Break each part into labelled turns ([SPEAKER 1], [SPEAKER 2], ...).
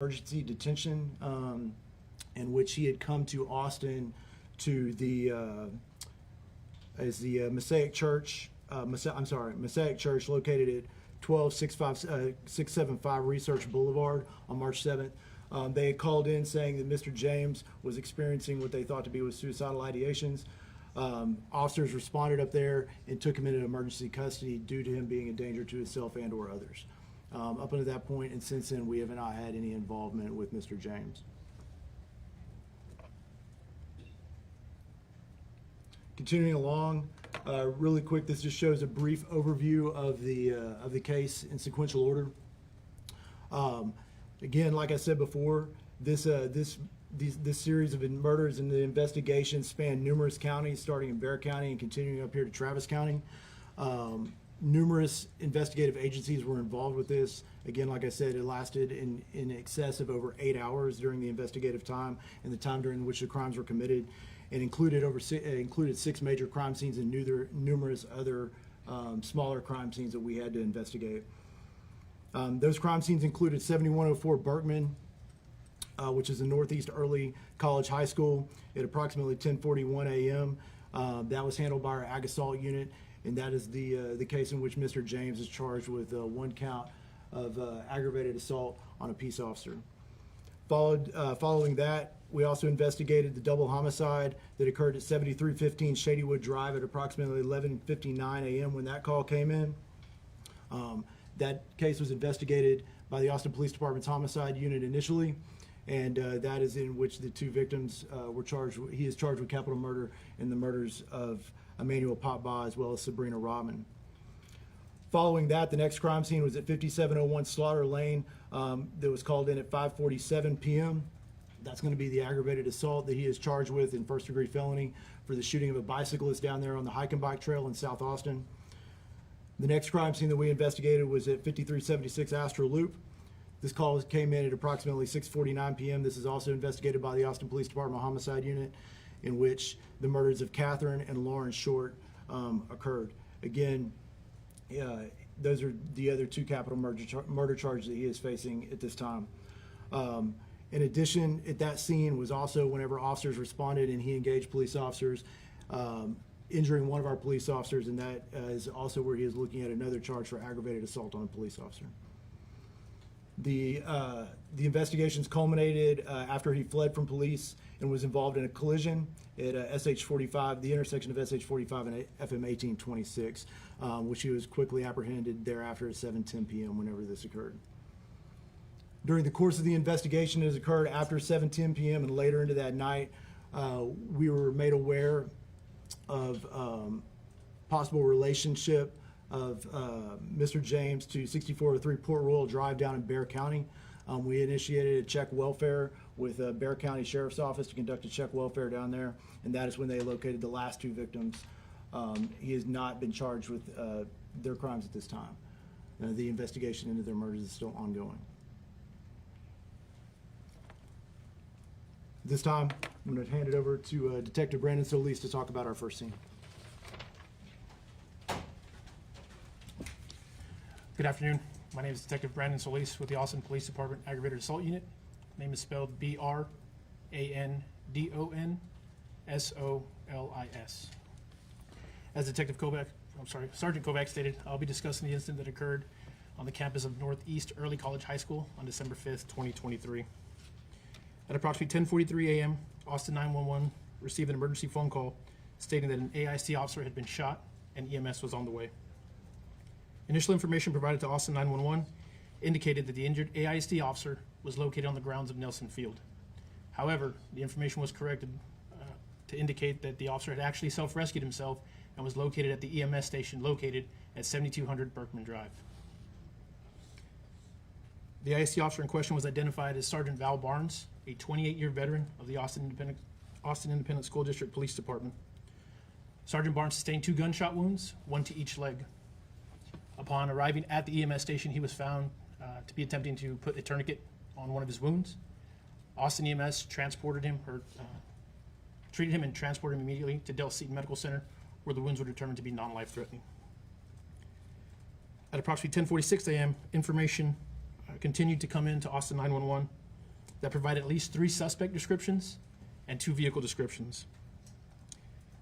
[SPEAKER 1] emergency detention in which he had come to Austin to the Mosaic Church. Mosaic Church located at 12675 Research Boulevard on March 7th. They had called in saying that Mr. James was experiencing what they thought to be was suicidal ideations. Officers responded up there and took him into emergency custody due to him being a danger to himself and or others. Up until that point and since then, we have not had any involvement with Mr. James. Continuing along, really quick, this just shows a brief overview of the case in sequential order. Again, like I said before, this series of murders and the investigation span numerous counties, starting in Bexar County and continuing up here to Travis County. Numerous investigative agencies were involved with this. Again, like I said, it lasted in excess of over 8 hours during the investigative time and the time during which the crimes were committed. It included included 6 major crime scenes and numerous other smaller crime scenes that we had to investigate. Those crime scenes included 7104 Berkman, which is the Northeast Early College High School, at approximately 10:41 a.m. That was handled by our Ag Assault unit, and that is the case in which Mr. James is charged with 1 count of aggravated assault on a peace officer. Following that, we also investigated the double homicide that occurred at 7315 Shadywood Drive at approximately 11:59 a.m. when that call came in. That case was investigated by the Austin Police Department's homicide unit initially, and that is in which the 2 victims were charged. He is charged with capital murder in the murders of Emmanuel Potba as well as Sabrina Rodman. Following that, the next crime scene was at 5701 Slaughter Lane that was called in at 5:47 p.m. That's going to be the aggravated assault that he is charged with in first-degree felony for the shooting of a bicyclist down there on the hike and bike trail in South Austin. The next crime scene that we investigated was at 5376 Astro Loop. This call came in at approximately 6:49 p.m. This is also investigated by the Austin Police Department Homicide Unit, in which the murders of Catherine and Lauren Short occurred. Again, those are the other 2 capital murder charges that he is facing at this time. In addition, at that scene was also whenever officers responded and he engaged police officers, injuring one of our police officers, and that is also where he is looking at another charge for aggravated assault on a police officer. The investigations culminated after he fled from police and was involved in a collision at SH-45, the intersection of SH-45 and FM 1826, which he was quickly apprehended thereafter at 7:10 p.m. whenever this occurred. During the course of the investigation that has occurred after 7:10 p.m. and later into that night, we were made aware of possible relationship of Mr. James to 6403 Port Royal Drive down in Bexar County. We initiated a check welfare with Bexar County Sheriff's Office to conduct a check welfare down there, and that is when they located the last 2 victims. He has not been charged with their crimes at this time. The investigation into their murders is still ongoing. This time, I'm going to hand it over to Detective Brandon Solis to talk about our first scene.
[SPEAKER 2] Good afternoon. My name is Detective Brandon Solis with the Austin Police Department Aggravated Assault Unit. Name is spelled B-R-A-N-D-O-N-S-O-L-I-S. As Sergeant Kovac stated, I'll be discussing the incident that occurred on the campus of Northeast Early College High School on December 5th, 2023. At approximately 10:43 a.m., Austin 911 received an emergency phone call stating that an AIC officer had been shot and EMS was on the way. Initial information provided to Austin 911 indicated that the injured AIC officer was located on the grounds of Nelson Field. However, the information was corrected to indicate that the officer had actually self-rescued himself and was located at the EMS station located at 7200 Berkman Drive. The AIC officer in question was identified as Sergeant Val Barnes, a 28-year veteran of the Austin Independent School District Police Department. Sergeant Barnes sustained 2 gunshot wounds, 1 to each leg. Upon arriving at the EMS station, he was found to be attempting to put a tourniquet on one of his wounds. Austin EMS treated him and transported him immediately to Del Seton Medical Center, where the wounds were determined to be non-life-threatening. At approximately 10:46 a.m., information continued to come in to Austin 911 that provide at least 3 suspect descriptions and 2 vehicle descriptions.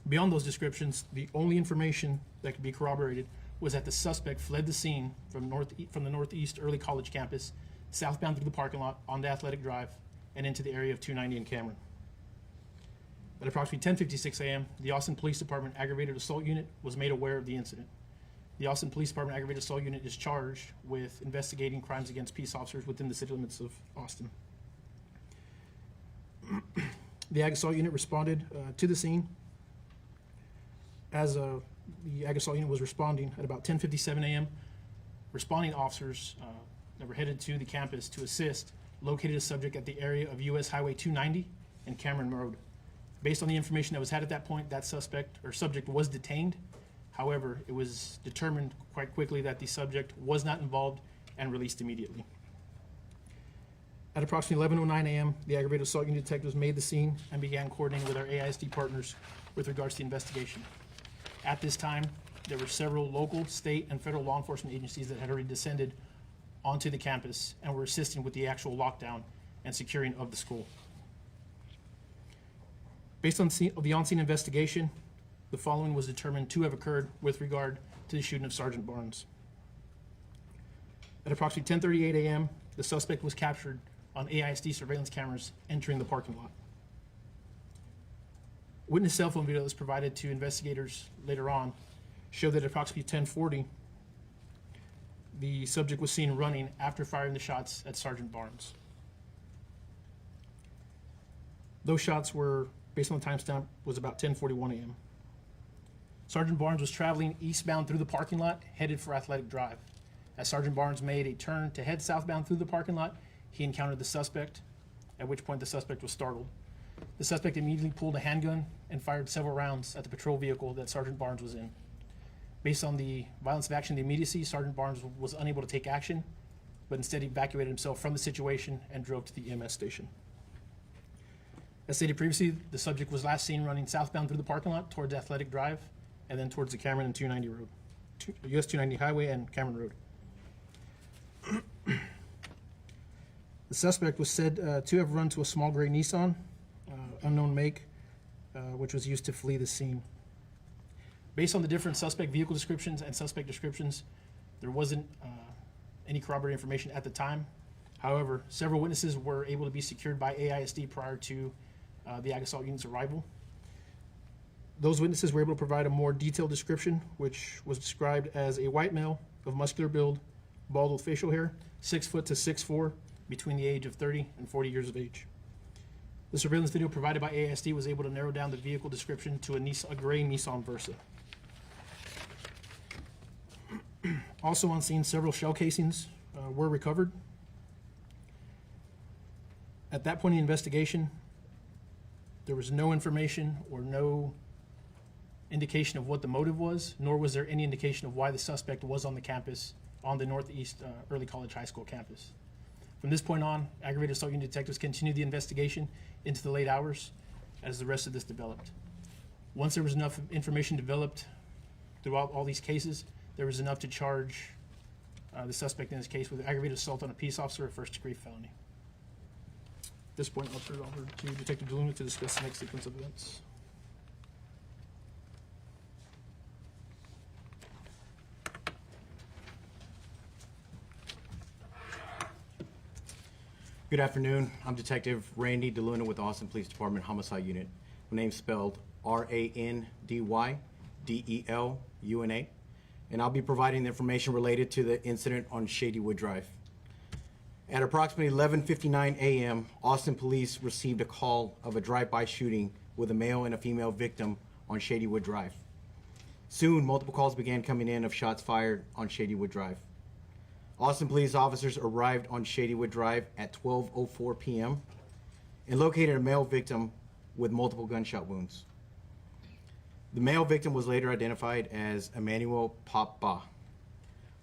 [SPEAKER 2] Beyond those descriptions, the only information that could be corroborated was that the suspect fled the scene from the Northeast Early College campus, southbound through the parking lot onto Athletic Drive and into the area of 290 and Cameron. At approximately 10:56 a.m., the Austin Police Department Aggravated Assault Unit was made aware of the incident. The Austin Police Department Aggravated Assault Unit is charged with investigating crimes against peace officers within the city limits of Austin. The Ag Assault Unit responded to the scene. As the Ag Assault Unit was responding at about 10:57 a.m., responding officers that were headed to the campus to assist located a subject at the area of US Highway 290 and Cameron Road. Based on the information that was had at that point, that suspect or subject was detained. However, it was determined quite quickly that the subject was not involved and released immediately. At approximately 11:09 a.m., the Aggravated Assault Unit detectives made the scene and began coordinating with our AISD partners with regards to the investigation. At this time, there were several local, state, and federal law enforcement agencies that had already descended onto the campus and were assisting with the actual lockdown and securing of the school. Based on the on-scene investigation, the following was determined to have occurred with regard to the shooting of Sergeant Barnes. At approximately 10:38 a.m., the suspect was captured on AISD surveillance cameras entering the parking lot. Witness cell phone video that was provided to investigators later on showed that at approximately 10:40, the subject was seen running after firing the shots at Sergeant Barnes. Those shots were, based on the timestamp, was about 10:41 a.m. Sergeant Barnes was traveling eastbound through the parking lot, headed for Athletic Drive. As Sergeant Barnes made a turn to head southbound through the parking lot, he encountered the suspect, at which point the suspect was startled. The suspect immediately pulled a handgun and fired several rounds at the patrol vehicle that Sergeant Barnes was in. Based on the violence of action and the immediacy, Sergeant Barnes was unable to take action, but instead evacuated himself from the situation and drove to the EMS station. As stated previously, the subject was last seen running southbound through the parking lot towards Athletic Drive and then towards the Cameron and 290 Road, US 290 Highway and Cameron Road. The suspect was said to have run to a small gray Nissan, unknown make, which was used to flee the scene. Based on the different suspect vehicle descriptions and suspect descriptions, there wasn't any corroborating information at the time. However, several witnesses were able to be secured by AISD prior to the Ag Assault Unit's arrival. Those witnesses were able to provide a more detailed description, which was described as a white male of muscular build, bald with facial hair, 6 foot to 6'4", between the age of 30 and 40 years of age. The surveillance video provided by AISD was able to narrow down the vehicle description to a gray Nissan Versa. Also on scene, several shell casings were recovered. At that point in the investigation, there was no information or no indication of what the motive was, nor was there any indication of why the suspect was on the campus, on the Northeast Early College High School campus. From this point on, Aggravated Assault Unit detectives continued the investigation into the late hours as the rest of this developed. Once there was enough information developed throughout all these cases, there was enough to charge the suspect in this case with aggravated assault on a peace officer, a first-degree felony. At this point, I'll turn it over to Detective DeLuna to discuss the next sequence of events.
[SPEAKER 3] Good afternoon. I'm Detective Randy DeLuna with the Austin Police Department Homicide Unit. My name's spelled RANDYDELUNA, and I'll be providing the information related to the incident on Shadywood Drive. At approximately 11:59 a.m., Austin Police received a call of a drive-by shooting with a male and a female victim on Shadywood Drive. Soon, multiple calls began coming in of shots fired on Shadywood Drive. Austin police officers arrived on Shadywood Drive at 12:04 p.m. and located a male victim with multiple gunshot wounds. The male victim was later identified as Emmanuel Pop-Ba.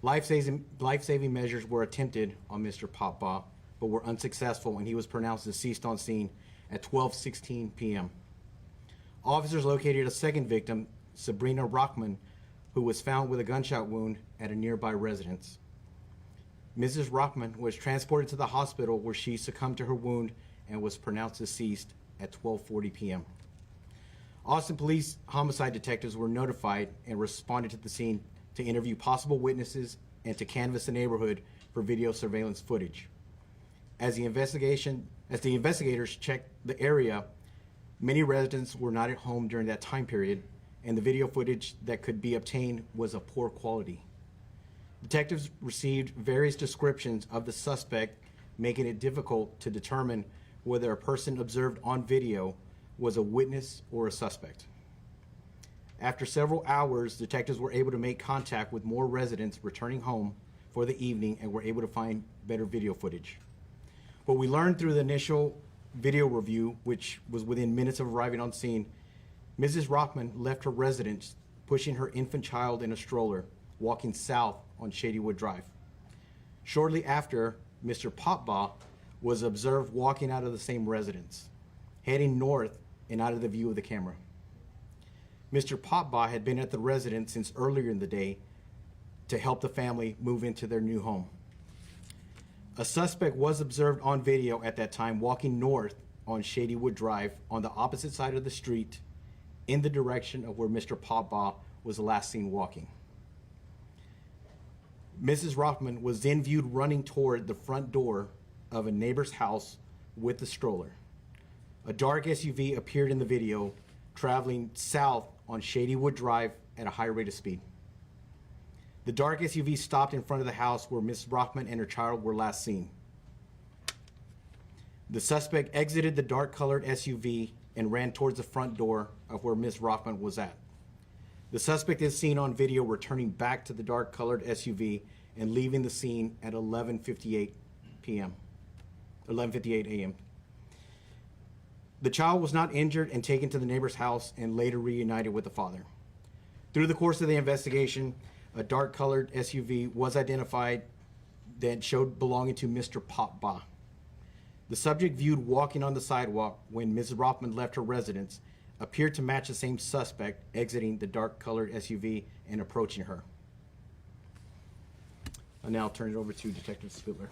[SPEAKER 3] Life-saving measures were attempted on Mr. Pop-Ba, but were unsuccessful, and he was pronounced deceased on scene at 12:16 p.m. Officers located a second victim, Sabrina Rockman, who was found with a gunshot wound at a nearby residence. Mrs. Rockman was transported to the hospital where she succumbed to her wound and was pronounced deceased at 12:40 p.m. Austin Police homicide detectives were notified and responded to the scene to interview possible witnesses and to canvass the neighborhood for video surveillance footage. As the investigators checked the area, many residents were not at home during that time period, and the video footage that could be obtained was of poor quality. Detectives received various descriptions of the suspect, making it difficult to determine whether a person observed on video was a witness or a suspect. After several hours, detectives were able to make contact with more residents returning home for the evening and were able to find better video footage. What we learned through the initial video review, which was within minutes of arriving on scene, Mrs. Rockman left her residence pushing her infant child in a stroller, walking south on Shadywood Drive. Shortly after, Mr. Popbaugh was observed walking out of the same residence, heading north and out of the view of the camera. Mr. Popbaugh had been at the residence since earlier in the day to help the family move into their new home. A suspect was observed on video at that time walking north on Shadywood Drive on the opposite side of the street in the direction of where Mr. Popbaugh was last seen walking. Mrs. Rockman was then viewed running toward the front door of a neighbor's house with the stroller. A dark SUV appeared in the video, traveling south on Shadywood Drive at a high rate of speed. The dark SUV stopped in front of the house where Ms. Rockman and her child were last seen. The suspect exited the dark-colored SUV and ran towards the front door of where Ms. Rockman was at. The suspect is seen on video returning back to the dark-colored SUV and leaving the scene at 11:58 a.m. The child was not injured and taken to the neighbor's house and later reunited with the father. Through the course of the investigation, a dark-colored SUV was identified that showed belonging to Mr. Popbaugh. The subject viewed walking on the sidewalk when Mrs. Rockman left her residence appeared to match the same suspect exiting the dark-colored SUV and approaching her. I'll now turn it over to Detective Spittler.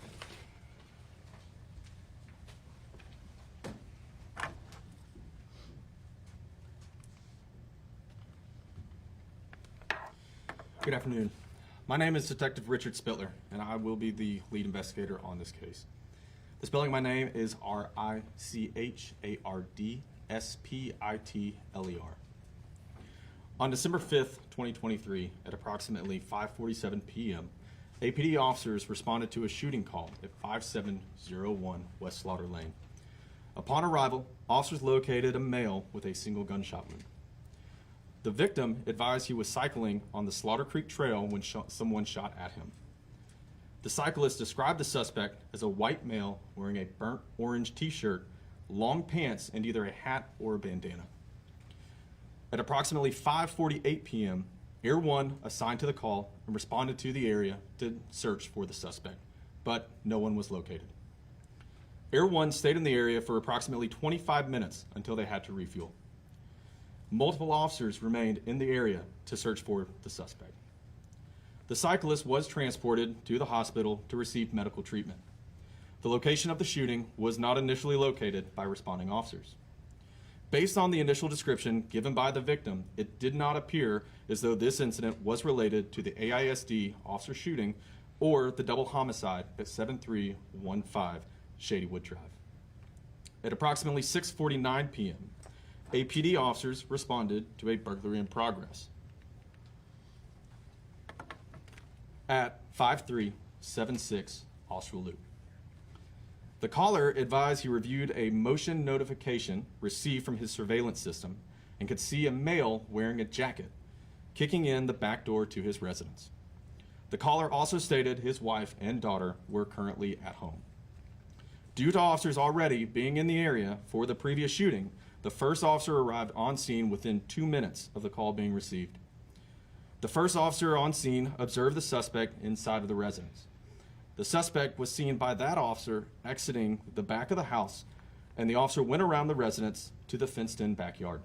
[SPEAKER 4] Good afternoon. My name is Detective Richard Spittler, and I will be the lead investigator on this case. The spelling of my name is Richardspitler. On December 5th, 2023, at approximately 5:47 p.m., APD officers responded to a shooting call at 5701 West Slaughter Lane. Upon arrival, officers located a male with a single gunshot wound. The victim advised he was cycling on the Slaughter Creek Trail when someone shot at him. The cyclist described the suspect as a white male wearing a burnt orange t-shirt, long pants, and either a hat or a bandana. At approximately 5:48 p.m., Air 1 assigned to the call and responded to the area to search for the suspect, but no one was located. Air 1 stayed in the area for approximately 25 minutes until they had to refuel. Multiple officers remained in the area to search for the suspect. The cyclist was transported to the hospital to receive medical treatment. The location of the shooting was not initially located by responding officers. Based on the initial description given by the victim, it did not appear as though this incident was related to the AISD officer shooting or the double homicide at 7315 Shadywood Drive. At approximately 6:49 p.m., APD officers responded to a burglary in progress at 5376 Austral Loop. The caller advised he reviewed a motion notification received from his surveillance system and could see a male wearing a jacket kicking in the back door to his residence. The caller also stated his wife and daughter were currently at home. Due to officers already being in the area for the previous shooting, the first officer arrived on scene within 2 minutes of the call being received. The first officer on scene observed the suspect inside of the residence. The suspect was seen by that officer exiting the back of the house, and the officer went around the residence to the fenced-in backyard.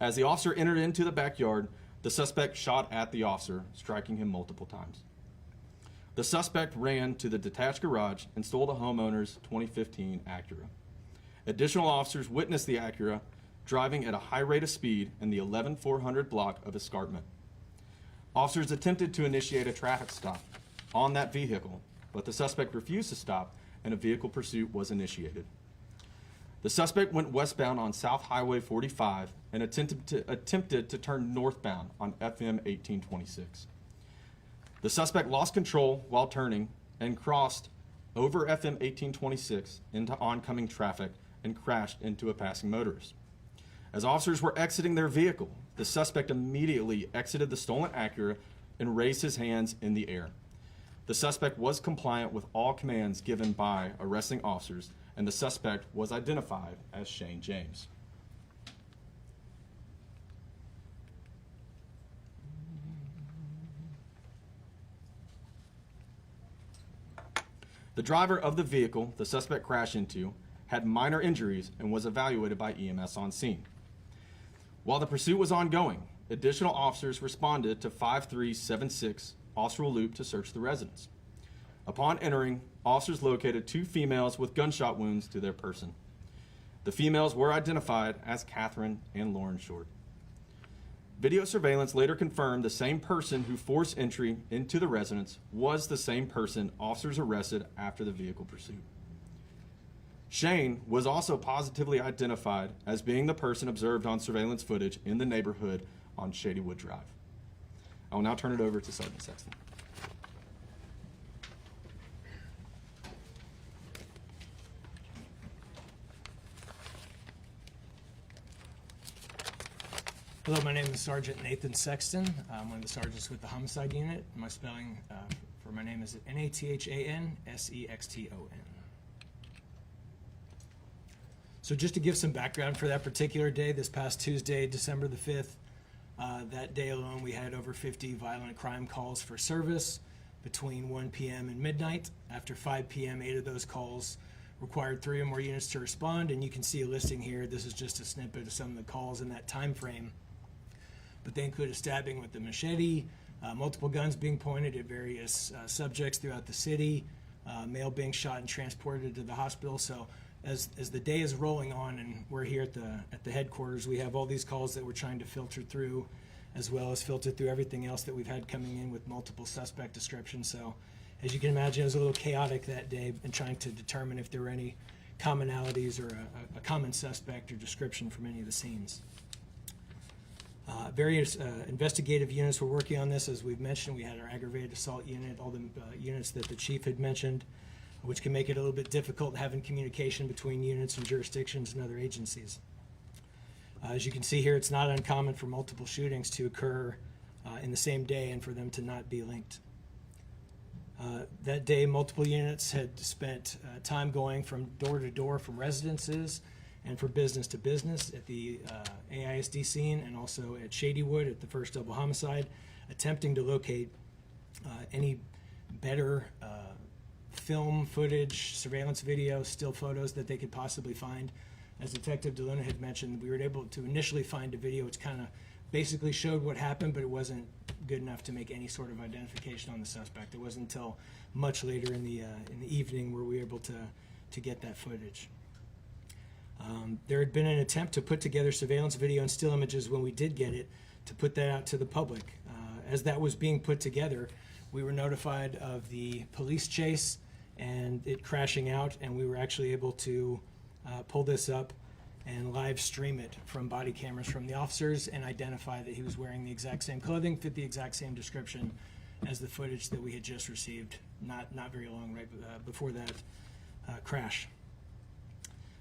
[SPEAKER 4] As the officer entered into the backyard, the suspect shot at the officer, striking him multiple times. The suspect ran to the detached garage and stole the homeowner's 2015 Acura. Additional officers witnessed the Acura driving at a high rate of speed in the 11400 block of Escarpment. Officers attempted to initiate a traffic stop on that vehicle, but the suspect refused to stop and a vehicle pursuit was initiated. The suspect went westbound on South Highway 45 and attempted to turn northbound on FM 1826. The suspect lost control while turning and crossed over FM 1826 into oncoming traffic and crashed into a passing motorist. As officers were exiting their vehicle, the suspect immediately exited the stolen Acura and raised his hands in the air. The suspect was compliant with all commands given by arresting officers, and the suspect was identified as Shane James. The driver of the vehicle the suspect crashed into had minor injuries and was evaluated by EMS on scene. While the pursuit was ongoing, additional officers responded to 5376 Austral Loop to search the residence. Upon entering, officers located 2 females with gunshot wounds to their person. The females were identified as Catherine and Lauren Short. Video surveillance later confirmed the same person who forced entry into the residence was the same person officers arrested after the vehicle pursuit. Shane was also positively identified as being the person observed on surveillance footage in the neighborhood on Shadywood Drive. I will now turn it over to Sergeant Sexton.
[SPEAKER 2] Hello, my name is Sergeant Nathan Sexton. I'm one of the sergeants with the homicide unit. My spelling for my name is Nathan Sexton. So just to give some background for that particular day, this past Tuesday, December the 5th, that day alone we had over 50 violent crime calls for service between 1 p.m. and midnight. After 5 p.m., 8 of those calls required 3 or more units to respond, and you can see a listing here. This is just a snippet of some of the calls in that time frame. But they include a stabbing with the machete, multiple guns being pointed at various subjects throughout the city, male being shot and transported to the hospital. So as the day is rolling on and we're here at the headquarters, we have all these calls that we're trying to filter through, as well as filter through everything else that we've had coming in with multiple suspect descriptions. So as you can imagine, it was a little chaotic that day in trying to determine if there were any commonalities or a common suspect or description from any of the scenes. Various investigative units were working on this. As we've mentioned, we had our aggravated assault unit, all the units that the chief had mentioned, which can make it a little bit difficult having communication between units and jurisdictions and other agencies. As you can see here, it's not uncommon for multiple shootings to occur in the same day and for them to not be linked. That day, multiple units had spent time going from door to door from residences and from business to business at the AISD scene and also at Shadywood at the first double homicide, attempting to locate any better film footage, surveillance video, still photos that they could possibly find. As Detective DeLuna had mentioned, we were able to initially find a video which kind of basically showed what happened, but it wasn't good enough to make any sort of identification on the suspect. It wasn't until much later in the evening where we were able to get that footage. There had been an attempt to put together surveillance video and still images when we did get it, to put that out to the public. As that was being put together, we were notified of the police chase and it crashing out, and we were actually able to pull this up and live stream it from body cameras from the officers and identify that he was wearing the exact same clothing, fit the exact same description as the footage that we had just received not very long before that crash.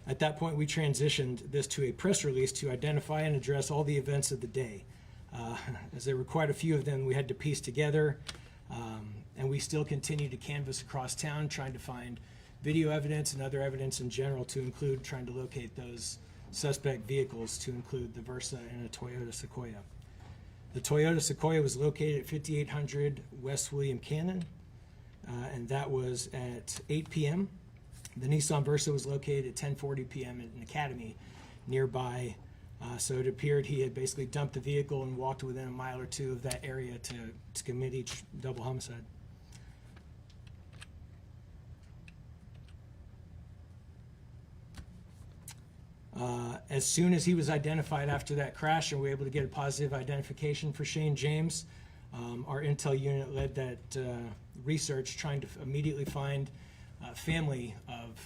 [SPEAKER 2] At that point, we transitioned this to a press release to identify and address all the events of the day. As there were quite a few of them we had to piece together, and we still continue to canvass across town trying to find video evidence and other evidence in general, to include trying to locate those suspect vehicles, to include the Versa and a Toyota Sequoia. The Toyota Sequoia was located at 5800 West William Cannon, and that was at 8 p.m. The Nissan Versa was located at 10:40 p.m. at an academy nearby, so it appeared he had basically dumped the vehicle and walked within a mile or two of that area to commit each double homicide.
[SPEAKER 5] As soon as he was identified after that crash and we were able to get a positive identification for Shane James, our intel unit led that research trying to immediately find family of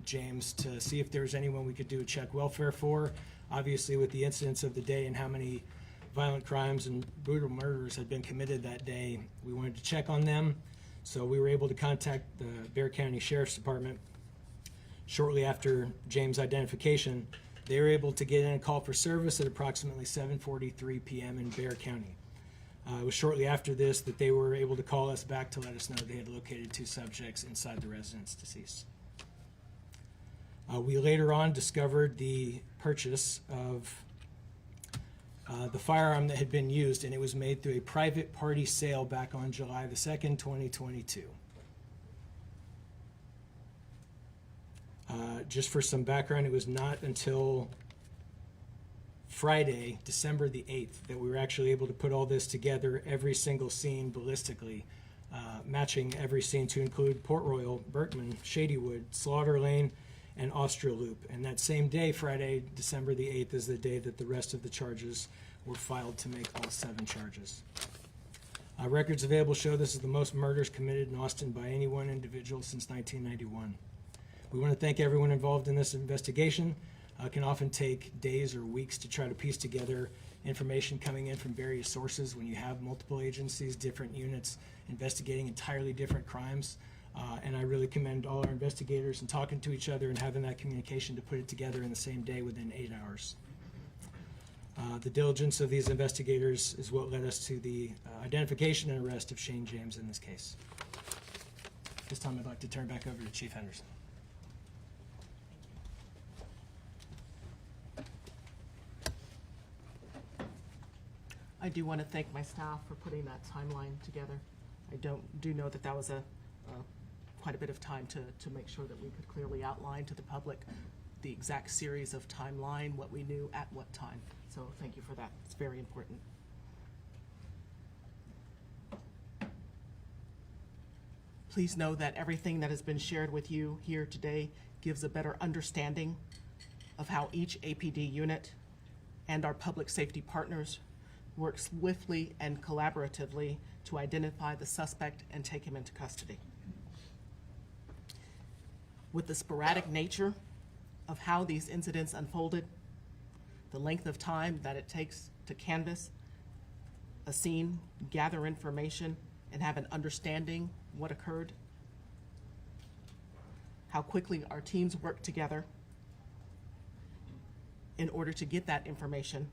[SPEAKER 5] James to see if there was anyone we could do a check welfare for. Obviously, with the incidents of the day and how many violent crimes and brutal murders had been committed that day, we wanted to check on them. So we were able to contact the Bexar County Sheriff's Department. Shortly after James' identification, they were able to get in a call for service at approximately 7:43 p.m. in Bexar County. It was shortly after this that they were able to call us back to let us know they had located 2 subjects inside the residence deceased. We later on discovered the purchase of the firearm that had been used, and it was made through a private party sale back on July the 2nd, 2022. Just for some background, it was not until Friday, December the 8th, that we were actually able to put all this together, every single scene ballistically, matching every scene to include Port Royal, Berkman, Shadywood, Slaughter Lane, and Austria Loop. And that same day, Friday, December the 8th, is the day that the rest of the charges were filed to make all 7 charges. Records available show this is the most murders committed in Austin by any one individual since 1991. We want to thank everyone involved in this investigation. It can often take days or weeks to try to piece together information coming in from various sources when you have multiple agencies, different units investigating entirely different crimes. And I really commend all our investigators in talking to each other and having that communication to put it together in the same day within 8 hours. The diligence of these investigators is what led us to the identification and arrest of Shane James in this case. This time I'd like to turn back over to Chief Henderson.
[SPEAKER 6] I do want to thank my staff for putting that timeline together. I do know that that was quite a bit of time to make sure that we could clearly outline to the public the exact series of timeline, what we knew at what time. So thank you for that. It's very important. Please know that everything that has been shared with you here today gives a better understanding of how each APD unit and our public safety partners work swiftly and collaboratively to identify the suspect and take him into custody. With the sporadic nature of how these incidents unfolded, the length of time that it takes to canvass a scene, gather information, and have an understanding what occurred, how quickly our teams work together in order to get that information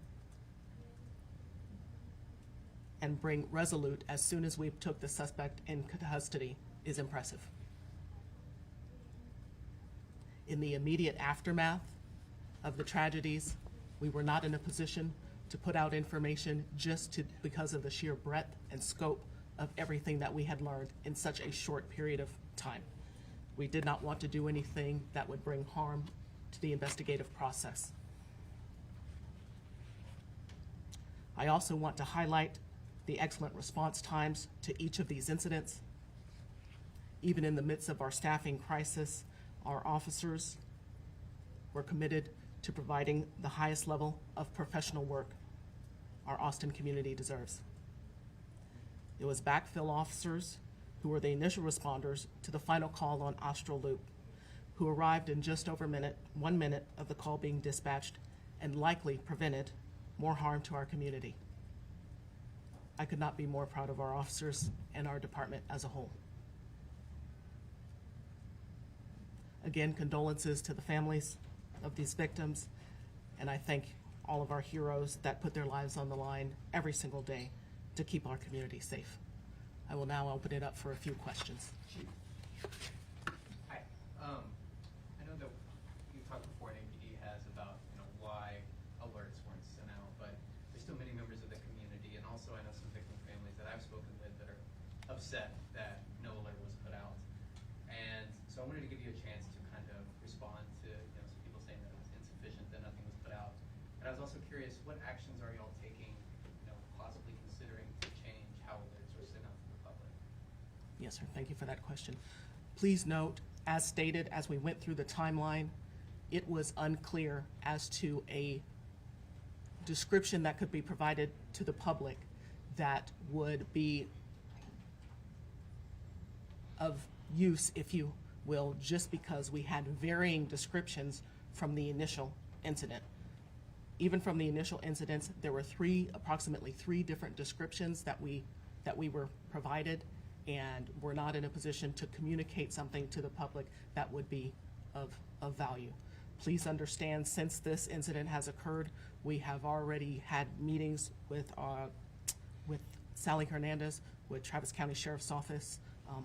[SPEAKER 6] and bring Resolute as soon as we took the suspect in custody is impressive. In the immediate aftermath of the tragedies, we were not in a position to put out information because of the sheer breadth and scope of everything that we had learned in such a short period of time. We did not want to do anything that would bring harm to the investigative process. I also want to highlight the excellent response times to each of these incidents. Even in the midst of our staffing crisis, our officers were committed to providing the highest level of professional work our Austin community deserves. It was backfill officers who were the initial responders to the final call on Austral Loop, who arrived in just over 1 minute of the call being dispatched and likely prevented more harm to our community. I could not be more proud of our officers and our department as a whole. Again, condolences to the families of these victims, and I thank all of our heroes that put their lives on the line every single day to keep our community safe. I will now open it up for a few questions.
[SPEAKER 7] Hi. I know that you talked before, and APD has about why alerts weren't sent out, but there's still many members of the community, and also I know some victim families that I've spoken with that are upset that no alert was put out. And so I wanted to give you a chance to kind of respond to some people saying that it was insufficient, that nothing was put out. And I was also curious, what actions are y'all taking, possibly considering to change how alerts are sent out to the public?
[SPEAKER 6] Yes, sir. Thank you for that question. Please note, as stated, as we went through the timeline, it was unclear as to a description that could be provided to the public that would be of use, if you will, just because we had varying descriptions from the initial incident. Even from the initial incidents, there were approximately three different descriptions that we were provided, and we're not in a position to communicate something to the public that would be of value. Please understand, since this incident has occurred, we have already had meetings with Sally Hernandez, with Travis County Sheriff's Office,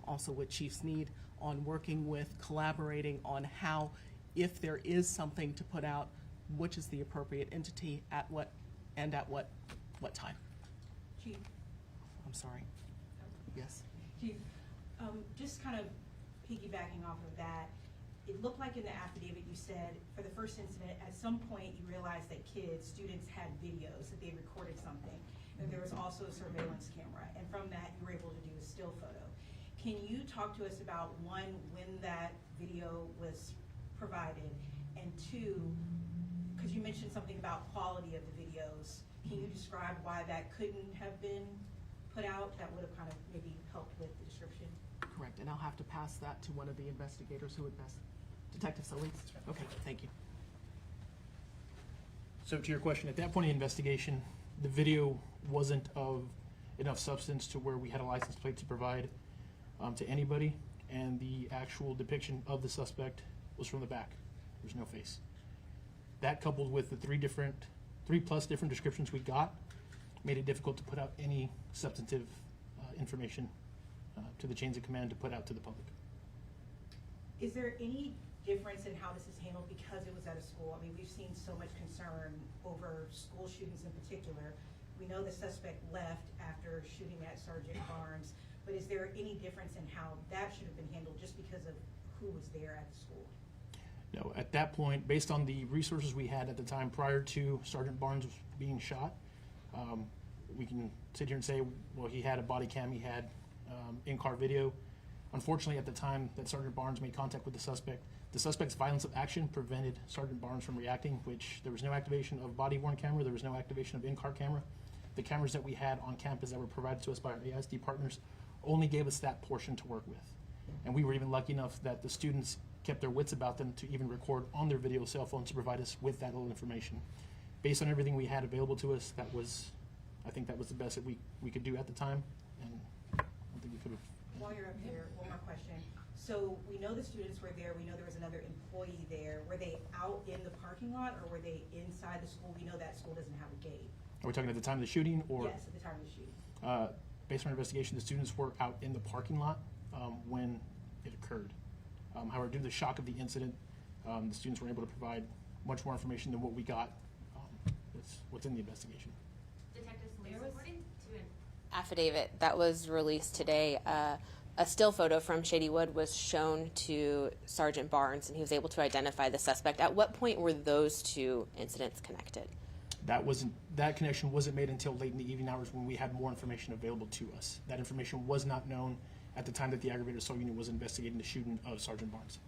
[SPEAKER 6] also with Chief Sneed, on working with, collaborating on how, if there is something to put out, which is the appropriate entity at what time.
[SPEAKER 8] Chief,
[SPEAKER 6] I'm sorry. Yes.
[SPEAKER 8] Chief, just kind of piggybacking off of that, it looked like in the affidavit you said for the first incident, at some point you realized that students had videos, that they recorded something, and there was also a surveillance camera, and from that you were able to do a still photo. Can you talk to us about, one, when that video was provided, and two, because you mentioned something about quality of the videos, can you describe why that couldn't have been put out? That would have kind of maybe helped with the description.
[SPEAKER 6] Correct, and I'll have to pass that to one of the investigators who would best. Detective Solis? Okay, thank you.
[SPEAKER 2] So to your question, at that point in the investigation, the video wasn't of enough substance to where we had a license plate to provide to anybody, and the actual depiction of the suspect was from the back. There's no face. That, coupled with the three plus different descriptions we got, made it difficult to put out any substantive information to the chains of command to put out to the public.
[SPEAKER 8] Is there any difference in how this is handled because it was at a school? I mean, we've seen so much concern over school shootings in particular. We know the suspect left after shooting at Sergeant Barnes, but is there any difference in how that should have been handled just because of who was there at the school?
[SPEAKER 2] No, at that point, based on the resources we had at the time prior to Sergeant Barnes being shot, we can sit here and say, well, he had a body cam, he had in-car video. Unfortunately, at the time that Sergeant Barnes made contact with the suspect's violence of action prevented Sergeant Barnes from reacting, which there was no activation of body-worn camera, there was no activation of in-car camera. The cameras that we had on campus that were provided to us by our AISD partners only gave us that portion to work with. And we were even lucky enough that the students kept their wits about them to even record on their video cell phones to provide us with that little information. Based on everything we had available to us, I think that was the best that we could do at the time, and I don't think we could have.
[SPEAKER 8] While you're up here, one more question. So we know the students were there, we know there was another employee there. Were they out in the parking lot or were they inside the school? We know that school doesn't have a gate.
[SPEAKER 2] Are we talking at the time of the shooting, or?
[SPEAKER 8] Yes, at the time of the shooting.
[SPEAKER 2] Based on our investigation, the students were out in the parking lot when it occurred. However, due to the shock of the incident, the students were able to provide much more information than what we got. That's what's in the investigation.
[SPEAKER 9] Detective Solis, according to an
[SPEAKER 10] affidavit that was released today, a still photo from Shady Wood was shown to Sergeant Barnes, and he was able to identify the suspect. At what point were those two incidents connected?
[SPEAKER 2] That connection wasn't made until late in the evening hours when we had more information available to us. That information was not known at the time that the aggravated assault unit was investigating the shooting of Sergeant Barnes.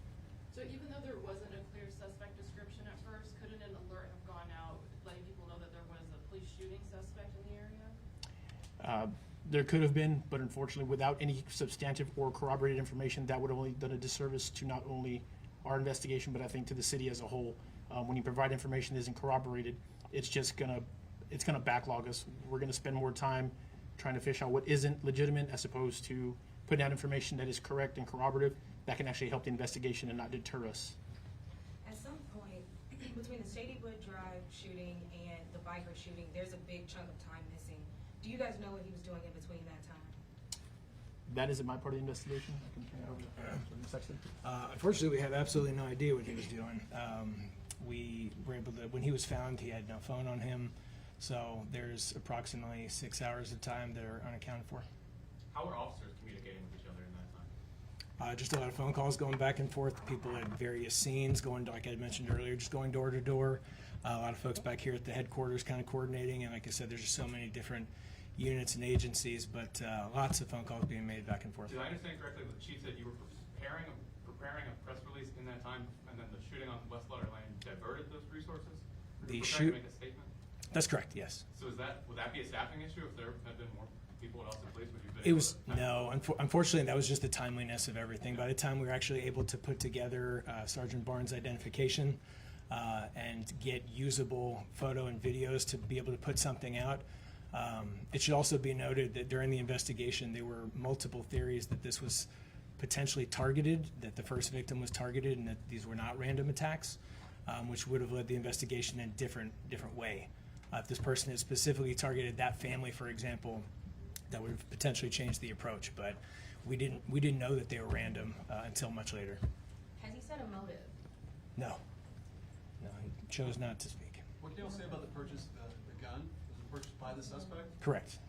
[SPEAKER 11] So even though there wasn't a clear suspect description at first, couldn't an alert have gone out letting people know that there was a police shooting suspect in the area?
[SPEAKER 2] There could have been, but unfortunately, without any substantive or corroborated information, that would have only done a disservice to not only our investigation, but I think to the city as a whole. When you provide information that isn't corroborated, it's gonna backlog us. We're gonna spend more time trying to fish out what isn't legitimate, as opposed to putting out information that is correct and corroborative that can actually help the investigation and not deter us.
[SPEAKER 12] At some point, between the Shady Wood Drive shooting and the biker shooting, there's a big chunk of time missing. Do you guys know what he was doing in between that time?
[SPEAKER 2] That isn't my part of the investigation. I can turn it over to the Sexton.
[SPEAKER 5] Unfortunately, we have absolutely no idea what he was doing. We were able to, when he was found, he had no phone on him. So there's approximately 6 hours of time that are unaccounted for.
[SPEAKER 4] How are officers communicating with each other in that time?
[SPEAKER 5] Just a lot of phone calls going back and forth. People at various scenes going, like I mentioned earlier, just going door to door. A lot of folks back here at the headquarters kind of coordinating. And like I said, there's just so many different units and agencies, but lots of phone calls being made back and forth.
[SPEAKER 13] Did I understand correctly that the chief said you were preparing a press release in that time, and then the shooting on West Lauder Lane
[SPEAKER 5] the
[SPEAKER 13] We're trying to
[SPEAKER 5] shoot.
[SPEAKER 13] make a statement.
[SPEAKER 5] That's correct. Yes.
[SPEAKER 13] So would that be a staffing issue if there had been more people at Austin Police? Would you have been
[SPEAKER 5] It
[SPEAKER 13] able
[SPEAKER 5] was
[SPEAKER 13] to-
[SPEAKER 5] no. Unfortunately, that was just the timeliness of everything. By the time we were actually able to put together Sergeant Barnes' identification and get usable photo and videos to be able to put something out, it should also be noted that during the investigation, there were multiple theories that this was potentially targeted, that the first victim was targeted, and that these were not random attacks, which would have led the investigation in a different way. If this person had specifically targeted that family, for example, that would have potentially changed the approach. But we didn't know that they were random until much later.
[SPEAKER 12] Has he said a motive?
[SPEAKER 5] No, he chose not to speak.
[SPEAKER 14] What can you all say about the purchase of the gun? Was it purchased by the suspect?
[SPEAKER 5] Correct.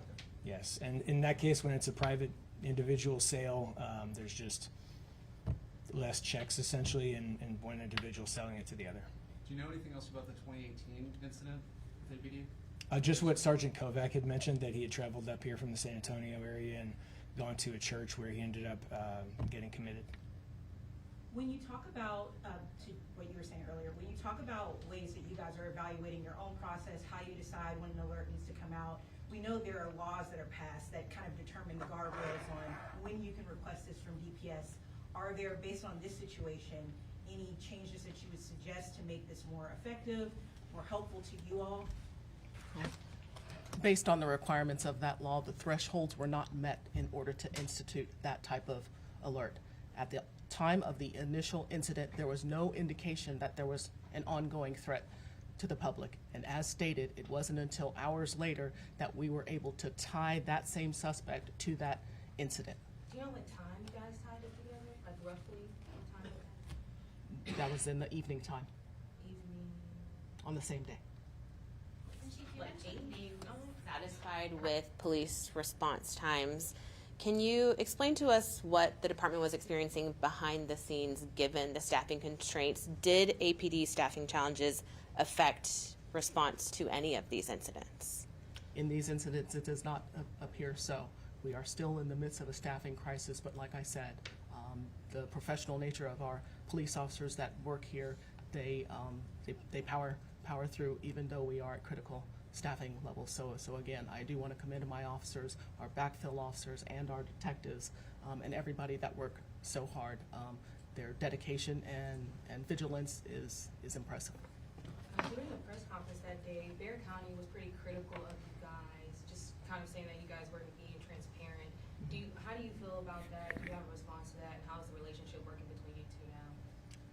[SPEAKER 5] Yes, and in that case, when it's a private individual sale, there's just less checks essentially, and one individual selling it to the other.
[SPEAKER 14] Do you know anything else about the 2018 incident with APD?
[SPEAKER 5] Just what Sergeant Kovac had mentioned, that he had traveled up here from the San Antonio area and gone to a church where he ended up getting committed.
[SPEAKER 8] When you talk about, to what you were saying earlier, when you talk about ways that you guys are evaluating your own process, how you decide when an alert needs to come out, we know there are laws that are passed that kind of determine the guardrails on when you can request this from DPS. Are there, based on this situation, any changes that you would suggest to make this more effective, more helpful to you all?
[SPEAKER 6] Based on the requirements of that law, the thresholds were not met in order to institute that type of alert. At the time of the initial incident, there was no indication that there was an ongoing threat to the public. And as stated, it wasn't until hours later that we were able to tie that same suspect to that incident.
[SPEAKER 12] Do you know what time you guys tied it together? Like roughly what time it was?
[SPEAKER 6] That was in the evening time,
[SPEAKER 12] Evening.
[SPEAKER 6] on the same day.
[SPEAKER 10] Chief, you mentioned being satisfied with police response times. Can you explain to us what the department was experiencing behind the scenes given the staffing constraints? Did APD staffing challenges affect response to any of these incidents?
[SPEAKER 6] In these incidents, it does not appear so. We are still in the midst of a staffing crisis, but like I said, the professional nature of our police officers that work here, they power through even though we are at critical staffing levels. So again, I do want to commend my officers, our backfill officers, and our detectives, and everybody that work so hard. Their dedication and vigilance is impressive.
[SPEAKER 12] During the press conference that day, Bexar County was pretty critical of you guys, just kind of saying that you guys weren't being transparent. How do you feel about that? Do you have a response to that? And how is the relationship working between you two now?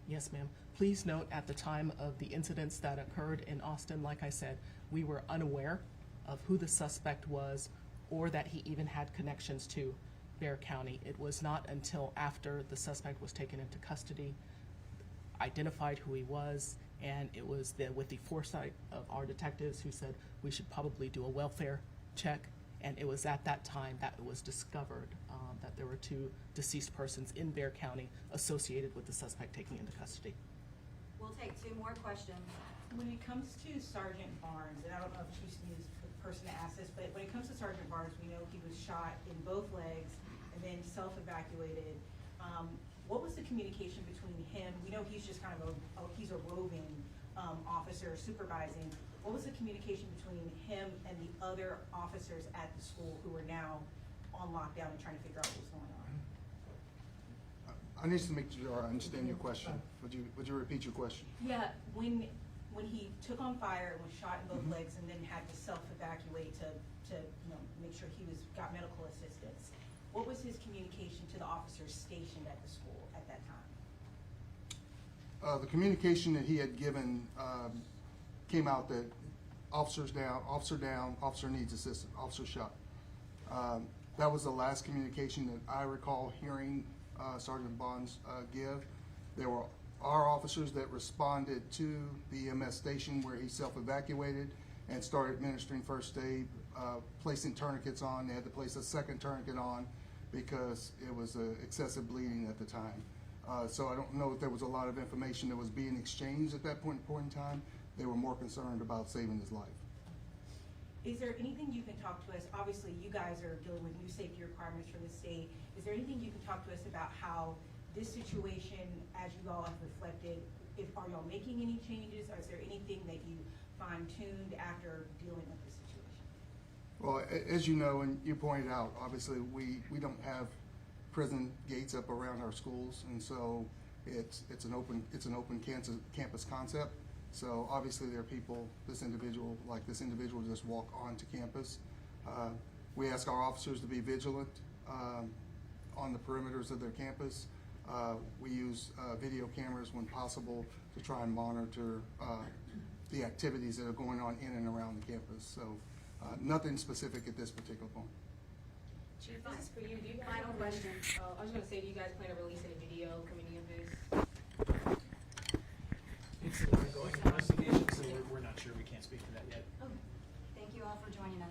[SPEAKER 6] Yes, ma'am. Please note at the time of the incidents that occurred in Austin, like I said, we were unaware of who the suspect was or that he even had connections to Bexar County. It was not until after the suspect was taken into custody, identified who he was, and it was with the foresight of our detectives who said we should probably do a welfare check, and it was at that time that it was discovered that there were two deceased persons in Bexar County associated with the suspect taken into custody.
[SPEAKER 12] We'll take two more questions.
[SPEAKER 8] When it comes to Sergeant Barnes, and I don't know if Chief Sneed is the person to ask this, but when it comes to Sergeant Barnes, we know he was shot in both legs and then self-evacuated. What was the communication between him? We know he's just kind of he's a roving officer supervising. What was the communication between him and the other officers at the school who are now on lockdown and trying to figure out what's going on?
[SPEAKER 15] I need to make sure I understand your question. Would you repeat your question?
[SPEAKER 8] Yeah, when he took on fire and was shot in both legs and then had to self-evacuate to make sure he got medical assistance, what was his communication to the officers stationed at the school at that time?
[SPEAKER 15] The communication that he had given came out that officer down, officer needs assistance, officer shot. That was the last communication that I recall hearing Sergeant Barnes give. There were our officers that responded to the EMS station where he self-evacuated and started administering first aid, placing tourniquets on. They had to place a second tourniquet on because it was excessive bleeding at the time. So I don't know if there was a lot of information that was being exchanged at that point in time. They were more concerned about saving his life.
[SPEAKER 8] Is there anything you can talk to us? Obviously, you guys are dealing with new safety requirements from the state. Is there anything you can talk to us about how this situation, as you all have reflected, are y'all making any changes, or is there anything that you fine-tuned after dealing with the situation?
[SPEAKER 15] Well, as you know, and you pointed out, obviously, we don't have prison gates up around our schools, and so it's an open campus concept. So obviously, there are people, this individual just walk onto campus. We ask our officers to be vigilant on the perimeters of their campus. We use video cameras when possible to try and monitor the activities that are going on in and around the campus. So nothing specific at this particular point.
[SPEAKER 12] Chief, this is for you. Do you guys
[SPEAKER 9] Final question.
[SPEAKER 12] I was gonna say, do you guys plan to release any video from any of this?
[SPEAKER 2] It's an ongoing investigation, so we're not sure. We can't speak to that yet.
[SPEAKER 9] Okay. Thank you all for joining us.